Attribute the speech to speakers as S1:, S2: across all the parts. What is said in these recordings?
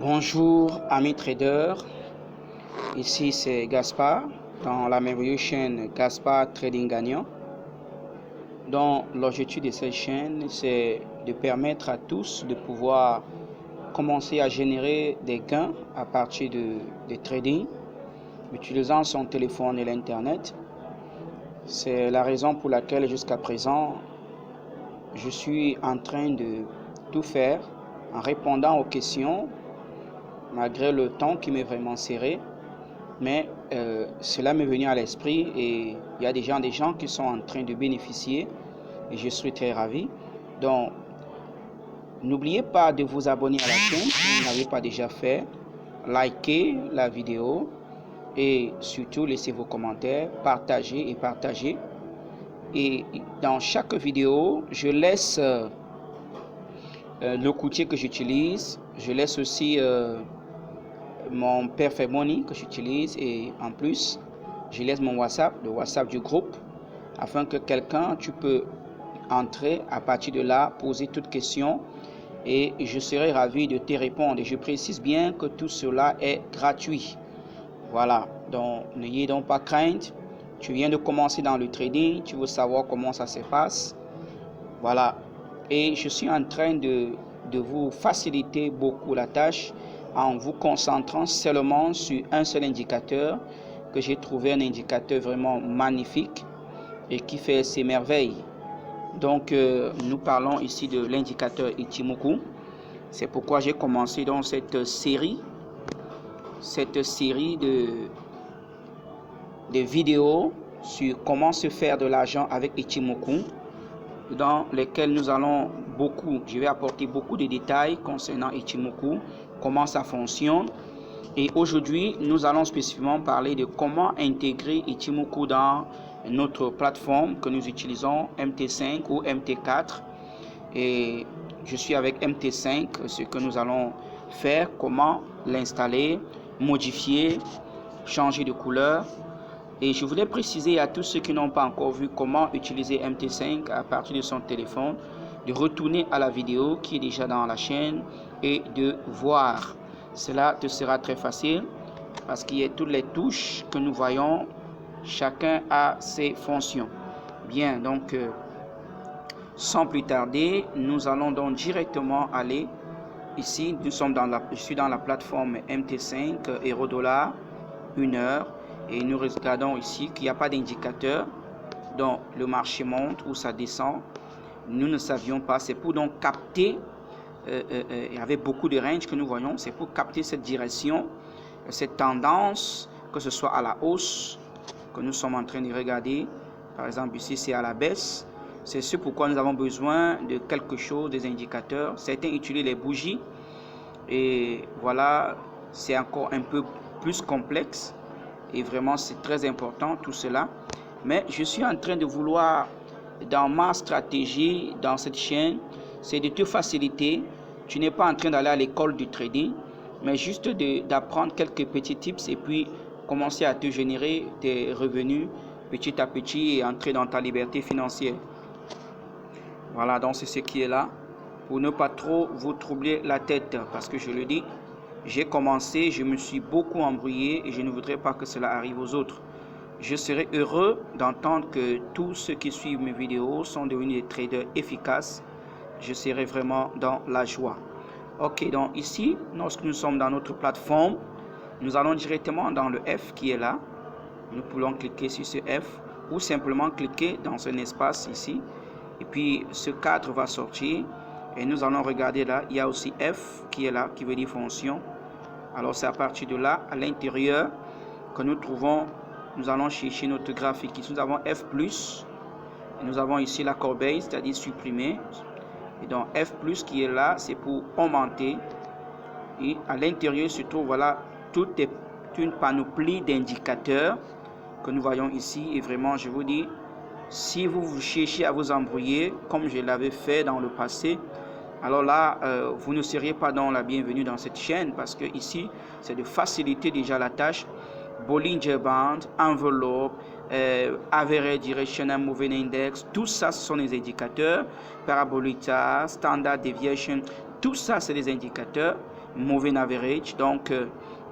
S1: Bonjour amis traders, ici c'est Gaspard dans la merveilleuse chaîne Gaspard Trading Gagnant. Donc l'objectif de cette chaîne c'est de permettre à tous de pouvoir commencer à générer des gains à partir de trading utilisant son téléphone et l'internet. C'est la raison pour laquelle jusqu'à présent je suis en train de tout faire en répondant aux questions malgré le temps qui m'est vraiment serré, mais cela m'est venu à l'esprit et il y a des gens qui sont en train de bénéficier et je suis très ravi. Donc, n'oubliez pas de vous abonner à la chaîne si vous n'avez pas déjà fait, likez la vidéo et surtout laissez vos commentaires, partagez. Et dans chaque vidéo, je laisse le courtier que j'utilise, je laisse aussi mon Perfect Money que j'utilise et en plus je laisse mon WhatsApp, le WhatsApp du groupe, afin que tu peux entrer à partir de là, poser toutes questions et je serai ravi de te répondre. Et je précise bien que tout cela est gratuit. Voilà, donc n'ayez donc pas crainte. Tu viens de commencer dans le trading, tu veux savoir comment ça se passe. Voilà, et je suis en train de vous faciliter beaucoup la tâche en vous concentrant seulement sur un seul indicateur que j'ai trouvé un indicateur vraiment magnifique et qui fait ses merveilles. Donc nous parlons ici de l'indicateur Ichimoku. C'est pourquoi j'ai commencé dans cette série de vidéos sur comment se faire de l'argent avec Ichimoku, dans lesquels je vais apporter beaucoup de détails concernant Ichimoku, comment ça fonctionne. Et aujourd'hui, nous allons spécifiquement parler de comment intégrer Ichimoku dans notre plateforme que nous utilisons, MT5 ou MT4. Et je suis avec MT5, ce que nous allons faire, comment l'installer, modifier, changer de couleur. Et je voulais préciser à tous ceux qui n'ont pas encore vu comment utiliser MT5 à partir de son téléphone, de retourner à la vidéo qui est déjà dans la chaîne et de voir. Cela te sera très facile parce qu'il y a toutes les touches que nous voyons, chacun a ses fonctions. Bien, donc sans plus tarder, nous allons donc directement aller ici. Je suis dans la plateforme MT5 Eurodollar 1 heure. Et nous regardons ici qu'il n'y a pas d'indicateur, donc le marché monte ou ça descend. Nous ne savions pas, c'est pour donc capter, il y avait beaucoup de range que nous voyons, c'est pour capter cette direction, cette tendance, que ce soit à la hausse, que nous sommes en train de regarder. Par exemple ici c'est à la baisse, c'est ce pourquoi nous avons besoin de quelque chose, des indicateurs. Certains utilisent les bougies et voilà, c'est encore un peu plus complexe. Et vraiment, c'est très important tout cela. Mais je suis en train de vouloir, dans ma stratégie, dans cette chaîne, c'est de te faciliter. Tu n'es pas en train d'aller à l'école du trading, mais juste d'apprendre quelques petits tips et puis commencer à te générer des revenus petit à petit et entrer dans ta liberté financière. Voilà, donc c'est ce qui est là. Pour ne pas trop vous troubler la tête, parce que je le dis, j'ai commencé, je me suis beaucoup embrouillé et je ne voudrais pas que cela arrive aux autres. Je serais heureux d'entendre que tous ceux qui suivent mes vidéos sont devenus des traders efficaces. Je serai vraiment dans la joie. Ok, donc ici, lorsque nous sommes dans notre plateforme, nous allons directement dans le F qui est là. Nous pouvons cliquer sur ce F ou simplement cliquer dans un espace ici. Et puis ce cadre va sortir et nous allons regarder là. Il y a aussi F qui est là, qui veut dire fonction. Alors c'est à partir de là, à l'intérieur, que nous trouvons, nous allons chercher notre graphique. Ici nous avons F+, et nous avons ici la corbeille, c'est-à-dire supprimer. Et donc F+, qui est là, c'est pour augmenter. Et à l'intérieur se trouve, voilà, toute une panoplie d'indicateurs que nous voyons ici. Et vraiment, je vous dis, si vous cherchez à vous embrouiller, comme je l'avais fait dans le passé, alors là, vous ne seriez pas dans la bienvenue dans cette chaîne parce que ici, c'est de faciliter déjà la tâche. Bollinger Band, Envelope, Average Directional Moving Index, tout ça, ce sont les indicateurs. Parabolita, Standard Deviation, tout ça, c'est des indicateurs. Moving average, donc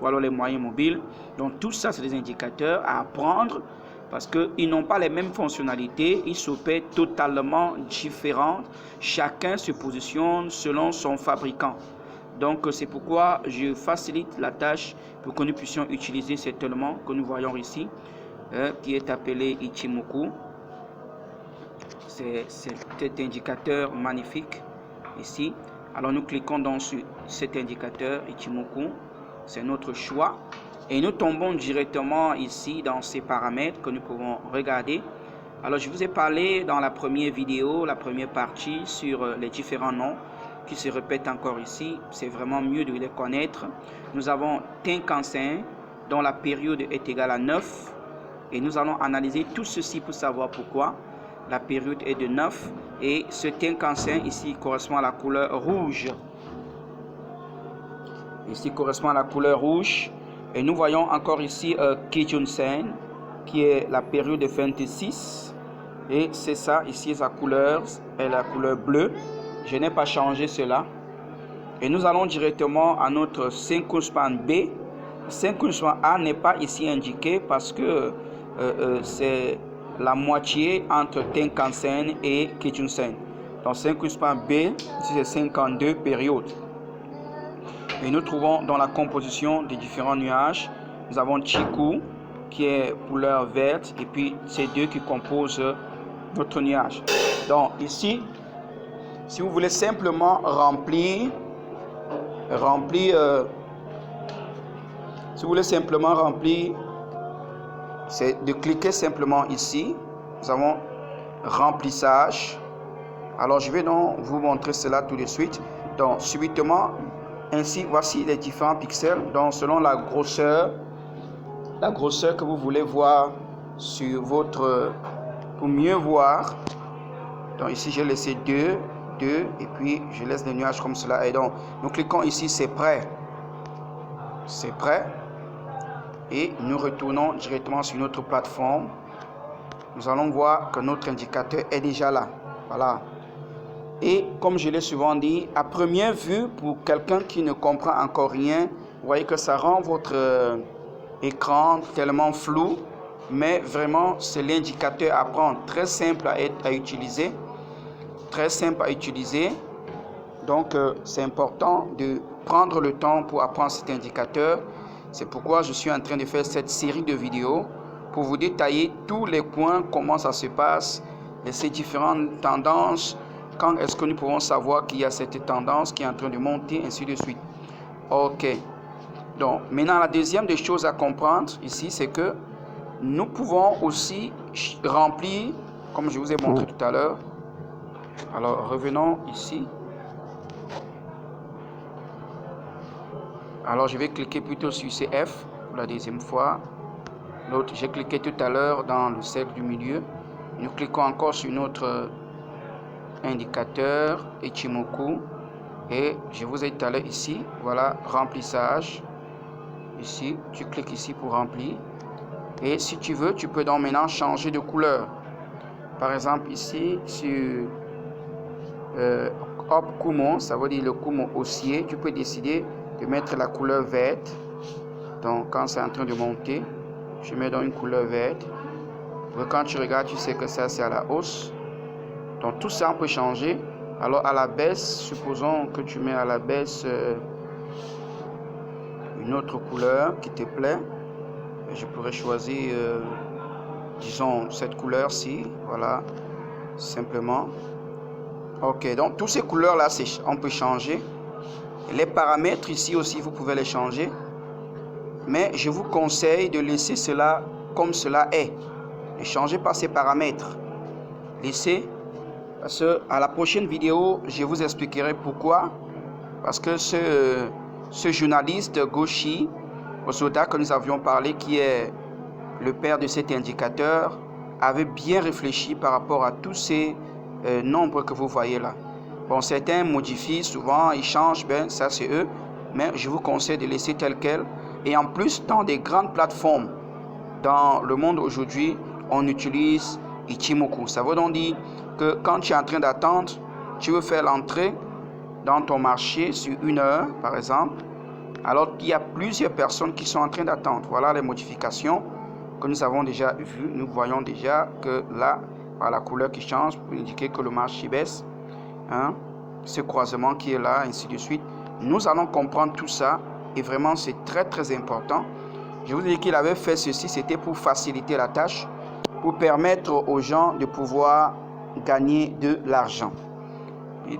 S1: voilà les moyens mobiles. Donc tout ça, c'est des indicateurs à apprendre parce qu'ils n'ont pas les mêmes fonctionnalités. Ils s'opèrent totalement différents. Chacun se positionne selon son fabricant. Donc c'est pourquoi je facilite la tâche pour que nous puissions utiliser cet élément que nous voyons ici, qui est appelé Ichimoku. C'est cet indicateur magnifique ici. Alors nous cliquons donc sur cet indicateur Ichimoku, c'est notre choix. Et nous tombons directement ici dans ces paramètres que nous pouvons regarder. Alors je vous ai parlé dans la première vidéo, la première partie, sur les différents noms qui se répètent encore ici. C'est vraiment mieux de les connaître. Nous avons Tenkan-sen, dont la période est égale à 9. Et nous allons analyser tout ceci pour savoir pourquoi la période est de 9. Et ce Tenkan-sen ici correspond à la couleur rouge. Ici correspond à la couleur rouge. Et nous voyons encore ici Kijun-sen, qui est la période de 26. Et c'est ça, ici sa couleur est la couleur bleue. Je n'ai pas changé cela. Et nous allons directement à notre Senkou-span B. Senkou-span A n'est pas ici indiqué parce que c'est la moitié entre Tenkan-sen et Kijun-sen. Donc Senkou-span B, ici c'est 52 périodes. Et nous trouvons dans la composition des différents nuages, nous avons Chiku qui est couleur verte et puis ces deux qui composent notre nuage. Donc ici, si vous voulez simplement remplir, c'est de cliquer simplement ici. Nous avons remplissage. Alors je vais donc vous montrer cela tout de suite. Donc subitement, ainsi voici les différents pixels. Donc selon la grosseur que vous voulez voir sur votre, pour mieux voir. Donc ici j'ai laissé 2 et puis je laisse les nuages comme cela. Et donc nous cliquons ici, c'est prêt. C'est prêt. Et nous retournons directement sur notre plateforme. Nous allons voir que notre indicateur est déjà là. Voilà. Et comme je l'ai souvent dit, à première vue, pour quelqu'un qui ne comprend encore rien, vous voyez que ça rend votre écran tellement flou. Mais vraiment, c'est l'indicateur à prendre. Très simple à utiliser. Très simple à utiliser. Donc, c'est important de prendre le temps pour apprendre cet indicateur. C'est pourquoi je suis en train de faire cette série de vidéos pour vous détailler tous les points, comment ça se passe, et ces différentes tendances, quand est-ce que nous pouvons savoir qu'il y a cette tendance qui est en train de monter, ainsi de suite. Ok. Donc, maintenant, la deuxième des choses à comprendre ici, c'est que nous pouvons aussi remplir, comme je vous ai montré tout à l'heure. Alors, revenons ici. Alors, je vais cliquer plutôt sur CF pour la deuxième fois. L'autre, j'ai cliqué tout à l'heure dans le cercle du milieu. Nous cliquons encore sur notre indicateur Ichimoku. Et je vous ai tout à l'heure ici. Voilà, remplissage. Ici, tu cliques ici pour remplir. Et si tu veux, tu peux donc maintenant changer de couleur. Par exemple, ici, sur Hop Kumo, ça veut dire le Kumo haussier, tu peux décider de mettre la couleur verte. Donc quand c'est en train de monter, je mets donc une couleur verte. Et quand tu regardes, tu sais que ça c'est à la hausse. Donc tout ça on peut changer. Alors à la baisse, supposons que tu mets à la baisse une autre couleur qui te plaît. Et je pourrais choisir disons cette couleur-ci, voilà, simplement. Ok, donc toutes ces couleurs là on peut changer. Les paramètres ici aussi, vous pouvez les changer. Mais je vous conseille de laisser cela comme cela est. Ne changez pas ces paramètres. Laissez. Parce que à la prochaine vidéo, je vous expliquerai pourquoi. Parce que ce journaliste Goshi Osoda que nous avions parlé, qui est le père de cet indicateur, avait bien réfléchi par rapport à tous ces nombres que vous voyez là. Bon, certains modifient souvent, ils changent, ben ça c'est eux, mais je vous conseille de laisser tel quel. Et en plus, dans des grandes plateformes, dans le monde aujourd'hui, on utilise Ichimoku. Ça veut donc dire que quand tu es en train d'attendre, tu veux faire l'entrée, dans ton marché sur 1 heure, par exemple, alors qu'il y a plusieurs personnes qui sont en train d'attendre. Voilà les modifications que nous avons déjà vues. Nous voyons déjà que là, la couleur qui change pour indiquer que le marché baisse. Hein, ce croisement qui est là, ainsi de suite. Nous allons comprendre tout ça et vraiment c'est très très important. Je vous ai dit qu'il avait fait ceci, c'était pour faciliter la tâche, pour permettre aux gens de pouvoir gagner de l'argent.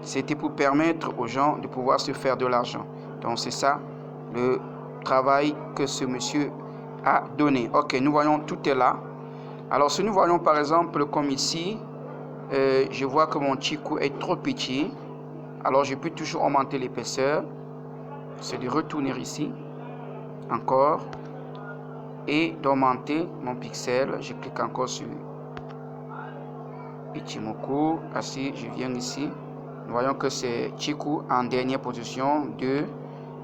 S1: C'était pour permettre aux gens de pouvoir se faire de l'argent. Donc c'est ça le travail que ce monsieur a donné. Ok, nous voyons tout est là. Alors si nous voyons par exemple comme ici, je vois que mon Chikou est trop petit. Alors je peux toujours augmenter l'épaisseur. C'est de retourner ici. Encore. Et d'augmenter mon pixel. Je clique encore sur Ichimoku. Ainsi, je viens ici. Nous voyons que c'est Chikou en dernière position. 2.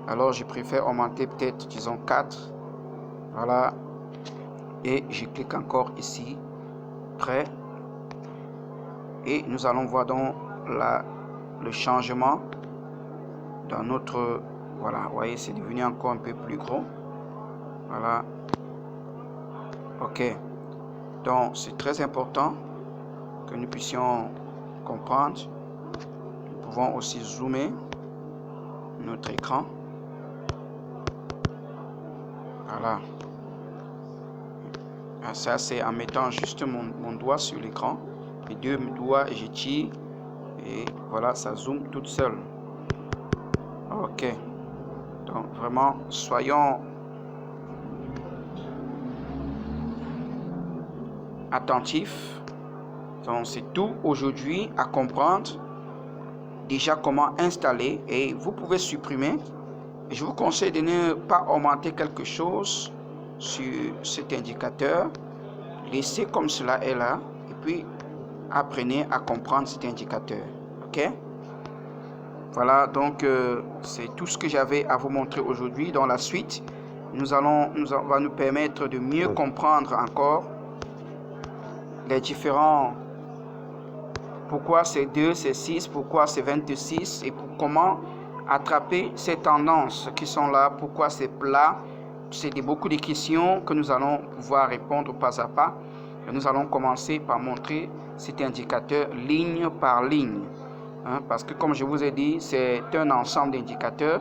S1: Alors je préfère augmenter peut-être, disons 4. Voilà. Et je clique encore ici. Prêt. Et nous allons voir donc le changement dans notre... Voilà, vous voyez, c'est devenu encore un peu plus gros. Voilà. Ok. Donc, c'est très important que nous puissions comprendre. Nous pouvons aussi zoomer notre écran. Voilà. Ça, c'est en mettant juste mon doigt sur l'écran. Les 2 doigts, je tire. Et voilà, ça zoome toute seule. Ok. Donc, vraiment, soyons attentifs. Donc, c'est tout aujourd'hui à comprendre. Déjà, comment installer. Et vous pouvez supprimer. Je vous conseille de ne pas augmenter quelque chose sur cet indicateur. Laissez comme cela est là. Et puis, apprenez à comprendre cet indicateur. Ok? Voilà, donc c'est tout ce que j'avais à vous montrer aujourd'hui. Dans la suite, va nous permettre de mieux comprendre encore les différents... Pourquoi c'est 2, c'est 6, pourquoi c'est 26 et comment attraper ces tendances qui sont là, pourquoi c'est plat. C'est beaucoup de questions que nous allons pouvoir répondre pas à pas. Et nous allons commencer par montrer cet indicateur ligne par ligne. Hein, parce que comme je vous ai dit, c'est un ensemble d'indicateurs.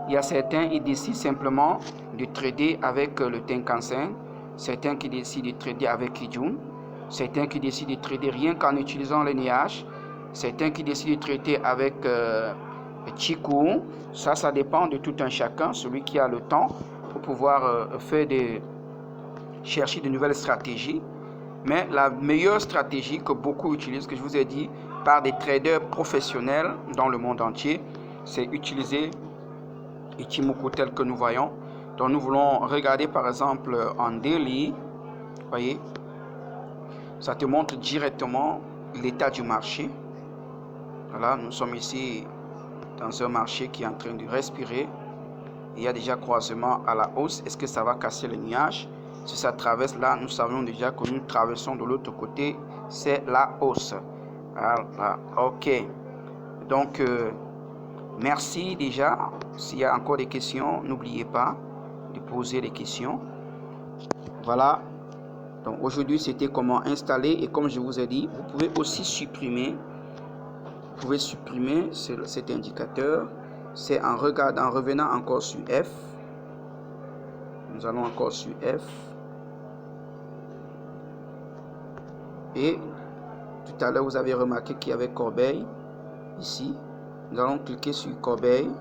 S1: Il y a certains, ils décident simplement de trader avec le Tenkan-sen, certains qui décident de trader avec Kijun, certains qui décident de trader rien qu'en utilisant les nuages, certains qui décident de trader avec Chikou. Ça dépend de tout un chacun, celui qui a le temps pour pouvoir chercher de nouvelles stratégies. Mais la meilleure stratégie que beaucoup utilisent, que je vous ai dit, par des traders professionnels dans le monde entier, c'est utiliser Ichimoku tel que nous voyons. Donc nous voulons regarder par exemple en daily, voyez, ça te montre directement l'état du marché. Voilà, nous sommes ici dans un marché qui est en train de respirer. Il y a déjà croisement à la hausse. Est-ce que ça va casser le nuage? Si ça traverse là, nous savons déjà que nous traversons de l'autre côté, c'est la hausse. Voilà, ok. Donc, merci déjà. S'il y a encore des questions, n'oubliez pas de poser les questions. Voilà. Donc, aujourd'hui, c'était comment installer. Et comme je vous ai dit, vous pouvez aussi supprimer. Vous pouvez supprimer cet indicateur. C'est en revenant encore sur F. Nous allons encore sur F. Et tout à l'heure, vous avez remarqué qu'il y avait Corbeille ici. Nous allons cliquer sur Corbeille.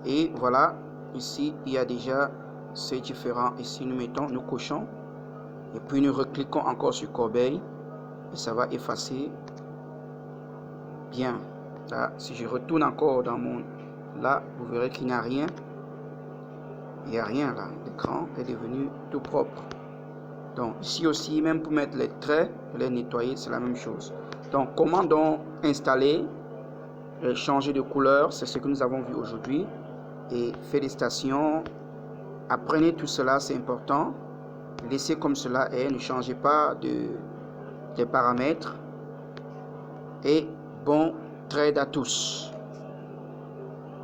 S1: Et voilà, ici, il y a déjà ces différents. Ici, nous cochons. Et puis, nous recliquons encore sur Corbeille. Et ça va effacer. Bien. Là, si je retourne encore dans mon... Là, vous verrez qu'il n'y a rien. Il n'y a rien là. L'écran est devenu tout propre. Donc, ici aussi, même pour mettre les traits, les nettoyer, c'est la même chose. Donc, comment donc installer, changer de couleur, c'est ce que nous avons vu aujourd'hui. Et félicitations. Apprenez tout cela, c'est important. Laissez comme cela est, ne changez pas des paramètres. Et bon trade à tous.